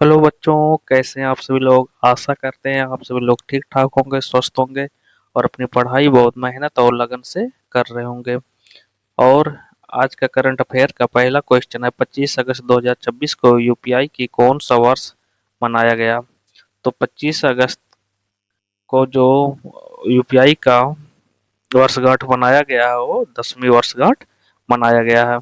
Hello बच्चों, कैसे हैं आप सभी लोग। आशा करते हैं आप सभी लोग ठीक ठाक होंगे, स्वस्थ होंगे और अपनी पढ़ाई बहुत मेहनत और लगन से कर रहे होंगे। और आज का करंट अफेयर का पहला क्वेश्चन है, 25 अगस्त 2026 को यूपीआई की कौन सा वर्ष मनाया गया। तो 25 अगस्त को जो यूपीआई का वर्षगांठ मनाया गया है वो 10वीं वर्षगांठ मनाया गया है।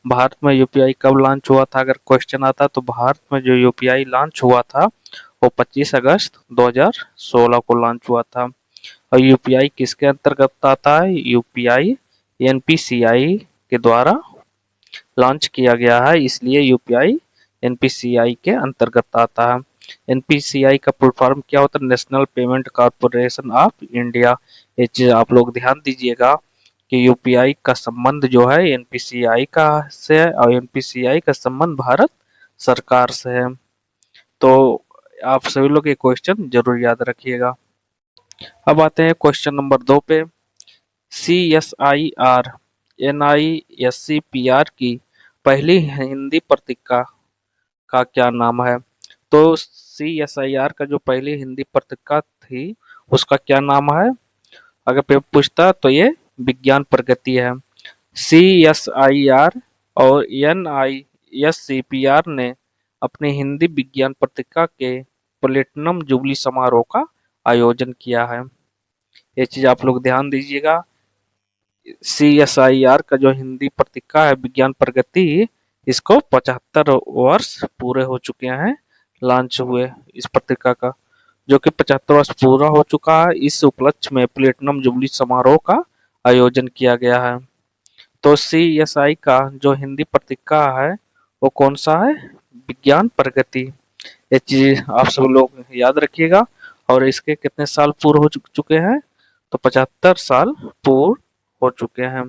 भारत में यूपीआई कब लॉन्च हुआ था, अगर क्वेश्चन आता तो भारत में जो यूपीआई लॉन्च हुआ था वो 25 अगस्त 2016 को लॉन्च हुआ था। और यूपीआई किसके अंतर्गत आता है, यूपीआई एनपीसीआई के द्वारा लॉन्च किया गया है, इसलिए यूपीआई एनपीसीआई के अंतर्गत आता है। एनपीसीआई का फुल फॉर्म क्या होता है, national payment corporation of India. ये चीज आप लोग ध्यान दीजिएगा कि यूपीआई का संबंध जो है एनपीसीआई का से है और एनपीसीआई का संबंध भारत सरकार से है। तो आप सभी लोग ये क्वेश्चन जरूर याद रखिएगा। अब आते हैं क्वेश्चन नंबर 2 पे। C S I R N I S C P R की पहली हिंदी पत्रिका का क्या नाम है। तो सी एस आई आर का जो पहली हिंदी पत्रिका थी उसका क्या नाम है, अगर पेपर पूछता तो ये विज्ञान प्रगति है। सी एस आई आर और N I S C P R ने अपनी हिंदी विज्ञान पत्रिका के प्लेटिनम जुबली समारोह का आयोजन किया है। ये चीज आप लोग ध्यान दीजिएगा। सी एस आई आर का जो हिंदी पत्रिका है विज्ञान प्रगति, इसको 75 वर्ष पूरे हो चुके हैं लॉन्च हुए इस पत्रिका का, जो कि 75 वर्ष पूरा हो चुका है। इस उपलक्ष्य में प्लेटिनम जुबली समारोह का आयोजन किया गया है। तो सी एस आई का जो हिंदी पत्रिका है वो कौन सा है, विज्ञान प्रगति। ये चीज आप सब लोग याद रखिएगा। और इसके कितने साल पूरे हो चुके हैं, तो 75 साल पूर्ण हो चुके हैं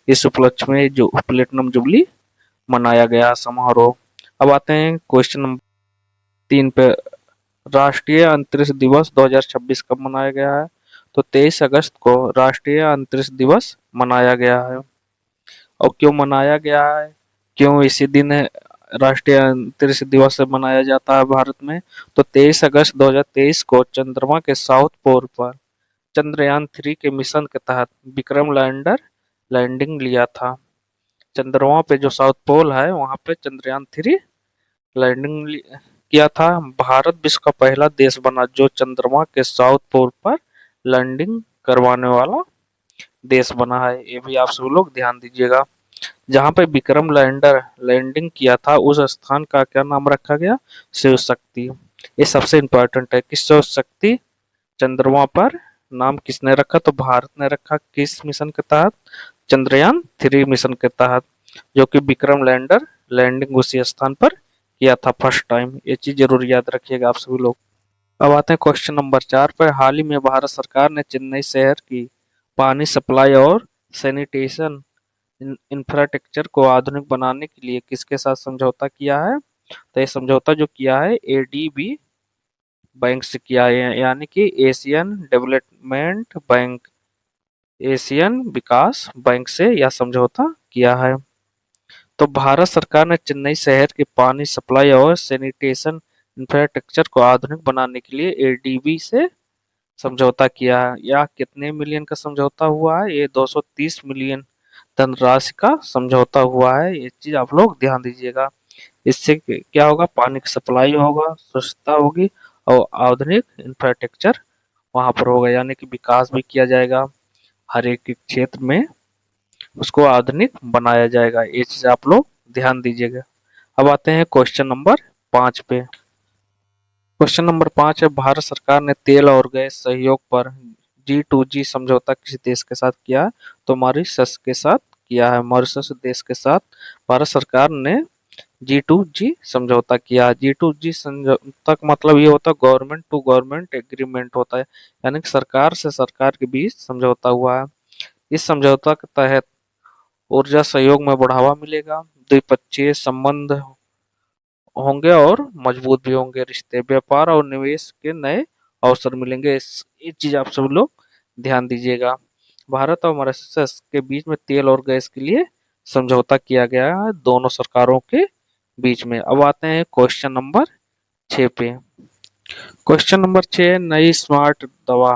इस उपलक्ष्य में जो प्लेटिनम जुबली मनाया गया समारोह। अब आते हैं क्वेश्चन नंबर 3 पे। राष्ट्रीय अंतरिक्ष दिवस 2026 कब मनाया गया है। तो 23 अगस्त को राष्ट्रीय अंतरिक्ष दिवस मनाया गया है। और क्यों मनाया गया है, क्यों इसी दिन राष्ट्रीय अंतरिक्ष दिवस मनाया जाता है भारत में। तो 23 अगस्त 2023 को चंद्रमा के साउथ पोल पर चंद्रयान 3 के मिशन के तहत विक्रम लैंडर लैंडिंग लिया था। चंद्रमा पे जो साउथ पोल है वहां पे चंद्रयान 3 लैंडिंग किया था। भारत विश्व का पहला देश बना जो चंद्रमा के साउथ पोल पर लैंडिंग करवाने वाला देश बना है। ये भी आप सब लोग ध्यान दीजिएगा। जहां पे विक्रम लैंडर लैंडिंग किया था उस स्थान का क्या नाम रखा गया, शिव शक्ति। ये सबसे इंपॉर्टेंट है कि शिव शक्ति चंद्रमा पर नाम किसने रखा, तो भारत ने रखा। किस मिशन के तहत, चंद्रयान 3 मिशन के तहत, जो कि विक्रम लैंडर लैंडिंग उसी स्थान पर किया था फर्स्ट टाइम। ये चीज जरूर याद रखिएगा आप सभी लोग। अब आते हैं क्वेश्चन नंबर 4 पर। हाल ही में भारत सरकार ने चेन्नई शहर की पानी सप्लाई और सैनिटेशन इंफ्रास्ट्रक्चर को आधुनिक बनाने के लिए किसके साथ समझौता किया है। तो ये समझौता जो किया है एडीबी बैंक से किया है, यानी कि एशियन डेवलपमेंट बैंक, एशियन विकास बैंक से यह समझौता किया है। तो भारत सरकार ने चेन्नई शहर के पानी सप्लाई और सैनिटेशन इंफ्रास्ट्रक्चर को आधुनिक बनाने के लिए एडीबी से समझौता किया है। यह कितने मिलियन का समझौता हुआ है, ये 230 मिलियन धनराशि का समझौता हुआ है। ये चीज आप लोग ध्यान दीजिएगा। इससे क्या होगा, पानी की सप्लाई होगा, स्वच्छता होगी और आधुनिक इंफ्रास्ट्रक्चर वहां पर होगा, यानी कि विकास भी किया जाएगा। हर एक क्षेत्र में उसको आधुनिक बनाया जाएगा। ये चीज आप लोग ध्यान दीजिएगा। अब आते हैं क्वेश्चन नंबर 5 पे। क्वेश्चन नंबर 5 है, भारत सरकार ने तेल और गैस सहयोग पर G2G समझौता किस देश के साथ किया है। तो मॉरिशस के साथ किया है। मॉरिशस देश के साथ भारत सरकार ने G2G समझौता किया। G2G समझौता का मतलब ये होता है गवर्नमेंट टू गवर्नमेंट एग्रीमेंट होता है, यानी कि सरकार से सरकार के बीच समझौता हुआ है। इस समझौता के तहत ऊर्जा सहयोग में बढ़ावा मिलेगा, द्विपक्षीय संबंध होंगे और मजबूत भी होंगे रिश्ते, व्यापार और निवेश के नए अवसर मिलेंगे। ये चीज आप सब लोग ध्यान दीजिएगा। भारत और मॉरिशस के बीच में तेल और गैस के लिए समझौता किया गया है दोनों सरकारों के बीच में। अब आते हैं क्वेश्चन नंबर 6 पे। क्वेश्चन नंबर 6, नई स्मार्ट दवा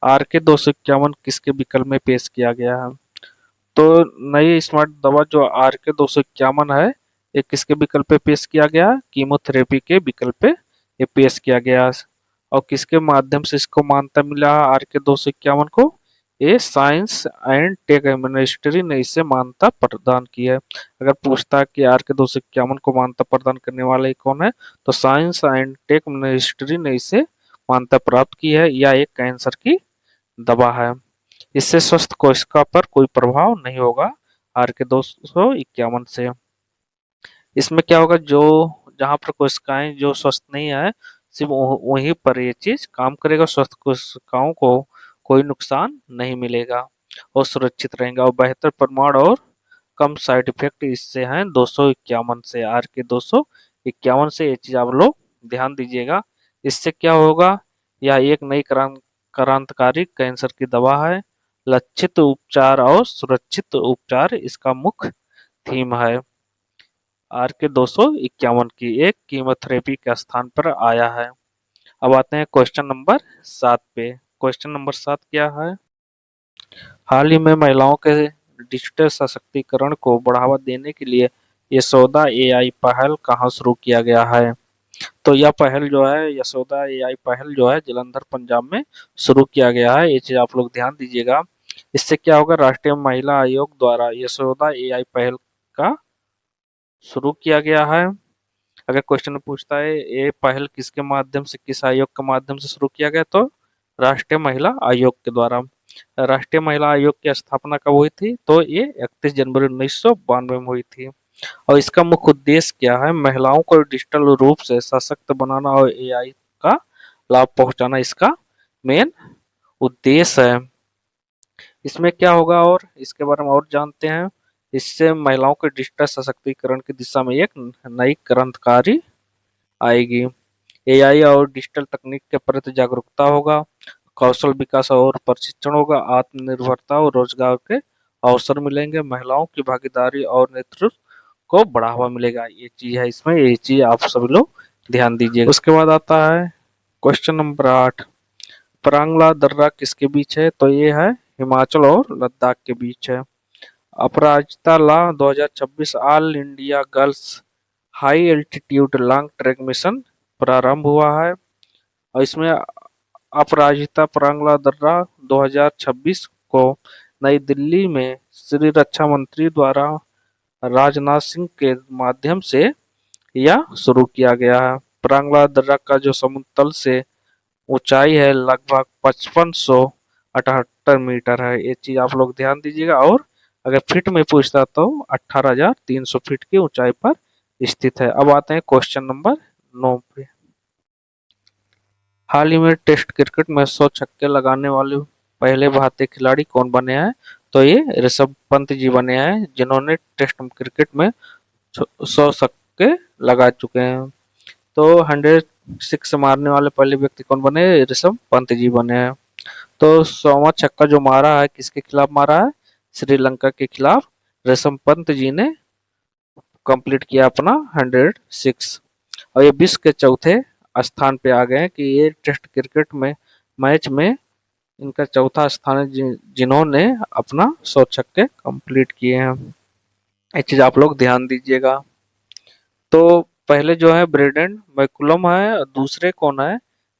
RK-251 किसके विकल्प में पेश किया गया है? तो नई स्मार्ट दवा जो RK-251 है, ये किसके विकल्प पे पेश किया गया? कीमोथेरेपी के विकल्प पे ये पेश किया गया। और किसके माध्यम से इसको मान्यता मिला है RK-251 को? ये साइंस एंड टेक मिनिस्ट्री ने इसे मान्यता प्रदान की है। अगर पूछता है कि RK-251 को मान्यता प्रदान करने वाले कौन है, तो साइंस एंड टेक मिनिस्ट्री ने इसे मान्यता प्राप्त की है। यह एक कैंसर की दवा है। इससे स्वस्थ कोशिका पर कोई प्रभाव नहीं होगा RK-251 से। इसमें क्या होगा, जो जहाँ पर कोशिकाएं जो स्वस्थ नहीं है, सिर्फ वहीं पर ये चीज काम करेगा। स्वस्थ कोशिकाओं को कोई नुकसान नहीं मिलेगा और सुरक्षित रहेंगे और बेहतर प्रमाण और कम साइड इफेक्ट इससे हैं 251 से, RK-251 से। ये चीज आप लोग ध्यान दीजिएगा। इससे क्या होगा, यह एक नई क्रांतिकारी कैंसर की दवा है। लक्षित उपचार और सुरक्षित उपचार इसका मुख्य थीम है। RK-251 की एक कीमोथेरेपी के स्थान पर आया है। अब आते हैं क्वेश्चन नंबर 7 पे। क्वेश्चन नंबर 7 क्या है? हाल ही में महिलाओं के डिजिटल सशक्तिकरण को बढ़ावा देने के लिए यशोदा एआई पहल कहाँ शुरू किया गया है? तो यह पहल जो है, यशोदा एआई पहल जो है, जलंधर पंजाब में शुरू किया गया है। ये चीज आप लोग ध्यान दीजिएगा। इससे क्या होगा, राष्ट्रीय महिला आयोग द्वारा यशोदा एआई पहल का शुरू किया गया है। अगर क्वेश्चन में पूछता है ये पहल किसके माध्यम से, किस आयोग के माध्यम से शुरू किया गया, तो राष्ट्रीय महिला आयोग के द्वारा। राष्ट्रीय महिला आयोग की स्थापना कब हुई थी? तो ये 31 जनवरी 1992 में हुई थी। और इसका मुख्य उद्देश्य क्या है? महिलाओं को डिजिटल रूप से सशक्त बनाना और एआई का लाभ पहुंचाना इसका मेन उद्देश्य है। इसमें क्या होगा और इसके बारे में और जानते हैं। इससे महिलाओं के डिजिटल सशक्तिकरण की दिशा में एक नई क्रांतिकारी आएगी। एआई और डिजिटल तकनीक के प्रति जागरूकता होगा, कौशल विकास और प्रशिक्षण होगा, आत्मनिर्भरता और रोजगार के अवसर मिलेंगे, महिलाओं की भागीदारी और नेतृत्व को बढ़ावा मिलेगा। ये चीज है इसमें, ये चीज आप सभी लोग ध्यान दीजिए। उसके बाद आता है क्वेश्चन नंबर 8, परांगला दर्रा किसके बीच है? तो ये है हिमाचल और लद्दाख के बीच है। अपराजिता ला 2026 all India girls high altitude long track mission प्रारंभ हुआ है। और इसमें अपराजिता परांगला दर्रा 2026 को नई दिल्ली में श्री रक्षा मंत्री द्वारा राजनाथ सिंह के माध्यम से यह शुरू किया गया है। परांगला दर्रा का जो समुद्र तल से ऊंचाई है लगभग 5578 मीटर है। ये चीज आप लोग ध्यान दीजिएगा। और अगर फीट में पूछता तो 18,300 फीट की ऊंचाई पर स्थित है। अब आते हैं क्वेश्चन नंबर 9 पे। हाल ही में टेस्ट क्रिकेट में 100 छक्के लगाने वाले पहले भारतीय खिलाड़ी कौन बने हैं? तो ये ऋषभ पंत जी बने हैं, जिन्होंने टेस्ट क्रिकेट में 100 छक्के लगा चुके हैं। तो 106 मारने वाले पहले व्यक्ति कौन बने? ऋषभ पंत जी बने हैं। तो 100वां छक्का जो मारा है, किसके खिलाफ मारा है? श्रीलंका के खिलाफ ऋषभ पंत जी ने कंप्लीट किया अपना 106। और ये विश्व के चौथे स्थान पे आ गए हैं कि ये टेस्ट क्रिकेट में मैच में इनका चौथा स्थान है, जिन्होंने अपना 100 छक्के कंप्लीट किए हैं। ये चीज आप लोग ध्यान दीजिएगा। तो पहले जो है ब्रेडेन मैकुलम है, और दूसरे कौन है?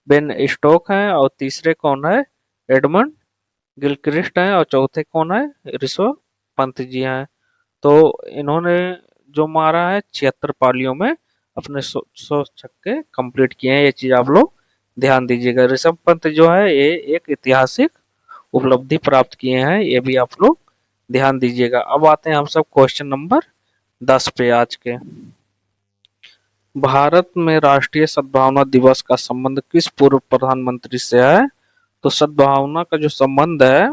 बेन स्टोक है, और तीसरे कौन है? एडमंड गिलक्रिस्ट है, और चौथे कौन है? ऋषभ पंत जी हैं। तो इन्होंने जो मारा है 76 पालियों में अपने 100 छक्के कंप्लीट किए हैं। ये चीज आप लोग ध्यान दीजिएगा। ऋषभ पंत जो है ये एक ऐतिहासिक उपलब्धि प्राप्त किए हैं, ये भी आप लोग ध्यान दीजिएगा। अब आते हैं हम सब क्वेश्चन नंबर 10 पे आज के। भारत में राष्ट्रीय सद्भावना दिवस का संबंध किस पूर्व प्रधानमंत्री से है? तो सद्भावना का जो संबंध है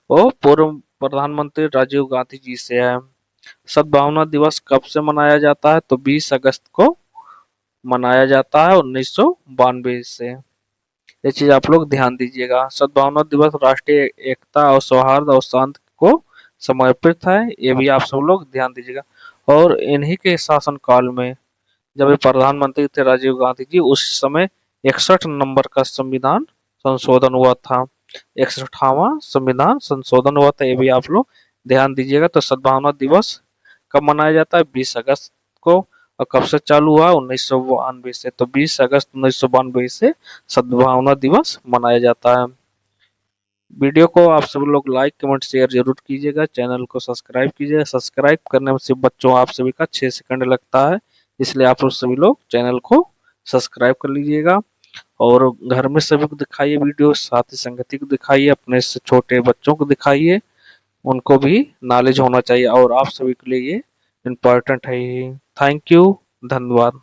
वो पूर्व प्रधानमंत्री राजीव गांधी जी से है। सद्भावना दिवस कब से मनाया जाता है? तो 20 अगस्त को मनाया जाता है 1992 से। ये चीज आप लोग ध्यान दीजिएगा। सद्भावना दिवस राष्ट्रीय एकता और सौहार्द और शांति को समर्पित है, ये भी आप सब लोग ध्यान दीजिएगा। और इन्हीं के शासन काल में जब ये प्रधानमंत्री थे राजीव गांधी जी, उस समय 61 नंबर का संविधान संशोधन हुआ था। 61वां संविधान संशोधन हुआ था, ये भी आप लोग ध्यान दीजिएगा। तो सद्भावना दिवस कब मनाया जाता है? 20 अगस्त को। और कब से चालू हुआ? 1992 से। तो 20 अगस्त 1992 से सद्भावना दिवस मनाया जाता है। वीडियो को आप सब लोग लाइक कमेंट शेयर जरूर कीजिएगा, चैनल को सब्सक्राइब कीजिएगा। सब्सक्राइब करने में सिर्फ बच्चों आप सभी का 6 सेकंड लगता है, इसलिए आप लोग सभी लोग चैनल को सब्सक्राइब कर लीजिएगा। और घर में सभी को दिखाइए वीडियो, साथ ही संगति को दिखाइए, अपने से छोटे बच्चों को दिखाइए, उनको भी नॉलेज होना चाहिए और आप सभी के लिए ये इम्पोर्टेंट है। थैंक यू, धन्यवाद।